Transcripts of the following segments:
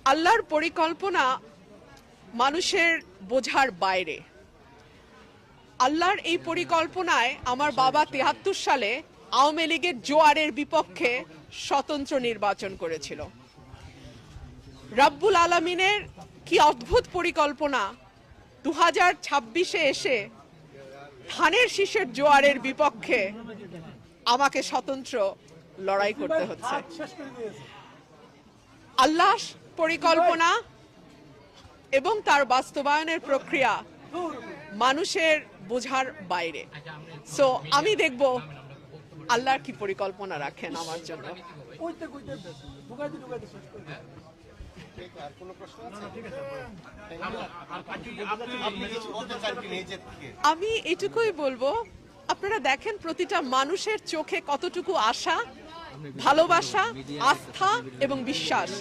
আল্লাহর পরিকল্পনা মানুষের বোঝার বাইরে। আল্লাহর এই পরিকল্পনায় আমার বাবা ৭৩ সালে আওয়ামী লীগের জোয়ারের বিপক্ষে স্বতন্ত্র নির্বাচন করেছিল। রাব্বুল আলামিনের কি অদ্ভুত পরিকল্পনা, 2026-এ এসে ধানের শীষের জোয়ারের বিপক্ষে আমাকে স্বতন্ত্র লড়াই করতে হচ্ছে। আল্লাহ পরিকল্পনা এবং তার বাস্তবায়নের প্রক্রিয়া মানুষের বোঝার বাইরে। সো আমি দেখব আল্লাহর কি পরিকল্পনা রাখেন আমার জন্য। আমি এটুকুই বলবো, আপনারা দেখেন প্রতিটা মানুষের চোখে কতটুকু আশা, ভালোবাসা, আস্থা এবং বিশ্বাস।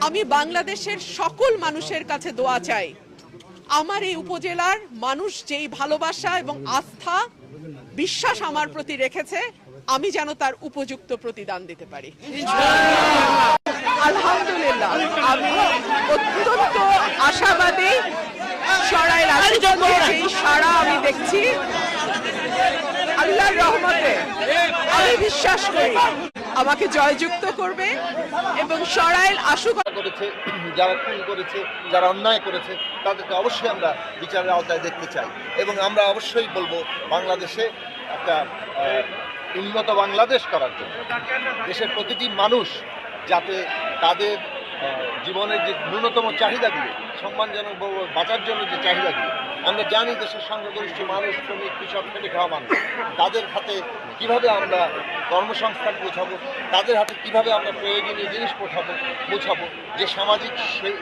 আমি বাংলাদেশের সকল মানুষের কাছে দোয়া চাই, আমার এই উপজেলার মানুষ যেই ভালোবাসা এবং আস্থা, বিশ্বাস আমার প্রতি রেখেছে, আমি যেন তার উপযুক্ত প্রতিদান দিতে পারি। আলহামদুলিল্লাহ, আমি অত্যন্ত আশাবাদী। সরাইল আশুগঞ্জে যেই সাড়া আমি দেখছি, আল্লাহর রহমতে আমি বিশ্বাস করি আমাকে জয়যুক্ত করবে এবং সরাইল আশুগঞ্জ করেছে, যারা খুন করেছে, যারা অন্যায় করেছে, তাদেরকে অবশ্যই আমরা বিচারের আওতায় দেখতে চাই। এবং আমরা অবশ্যই বলবো বাংলাদেশে একটা উন্নত বাংলাদেশ করার জন্য দেশের প্রতিটি মানুষ যাতে তাদের জীবনের যে ন্যূনতম চাহিদাগুলো, সম্মানজনক বাঁচার জন্য যে চাহিদাগুলো, আমরা জানি দেশের সংখ্যাগরিষ্ঠ মানুষ, শ্রমিক, কৃষক, খেটে খাওয়া মানুষ, তাদের হাতে কিভাবে আমরা কর্মসংস্থান পৌঁছাবো, তাদের হাতে কিভাবে আমরা প্রয়োজনীয় জিনিস পৌঁছাবো, যে সামাজিক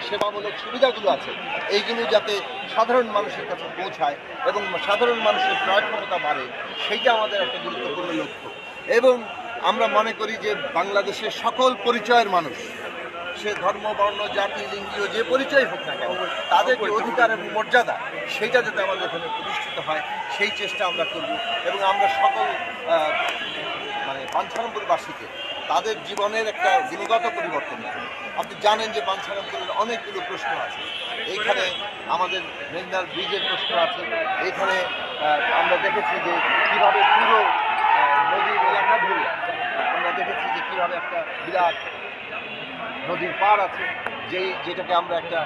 সেবামূলক সুবিধাগুলো আছে এইগুলো যাতে সাধারণ মানুষের কাছে পৌঁছায় এবং সাধারণ মানুষের ক্রয় ক্ষমতা বাড়ে, সেইটা আমাদের একটা গুরুত্বপূর্ণ লক্ষ্য। এবং আমরা মনে করি যে বাংলাদেশের সকল পরিচয়ের মানুষ, সে ধর্ম, বর্ণ, জাতি, লিঙ্গীয় যে পরিচয় হোক না কেন, তাদের যে অধিকার এবং মর্যাদা, সেইটা যাতে আমাদের এখানে প্রতিষ্ঠিত হয়, সেই চেষ্টা আমরা করব। এবং আমরা সকল বাঞ্ছারামপুরবাসীকে তাদের জীবনের একটা গুণগত পরিবর্তন করব। আপনি জানেন যে বাঞ্ছারামপুরের অনেকগুলো প্রশ্ন আছে। এইখানে আমাদের মেঘনার ব্রিজের প্রশ্ন আছে। এইখানে আমরা দেখেছি যে কীভাবে পুরো নদীর এলাকা ধরে আমরা দেখেছি যে কীভাবে একটা বিরাট নদীর পাড় আছে, যেটাকে আমরা একটা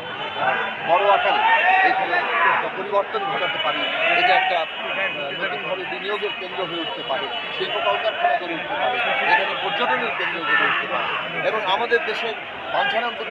বড় আকারে এইখানে একটা পরিবর্তন ঘটাতে পারি। এটা একটা নতুনভাবে বিনিয়োগের কেন্দ্র হয়ে উঠতে পারে, শিল্প কলকারখানা গড়ে উঠতে পারে, এখানে পর্যটনের কেন্দ্র গড়ে উঠতে পারে। এবং আমাদের দেশের বাঞ্ছারামপুর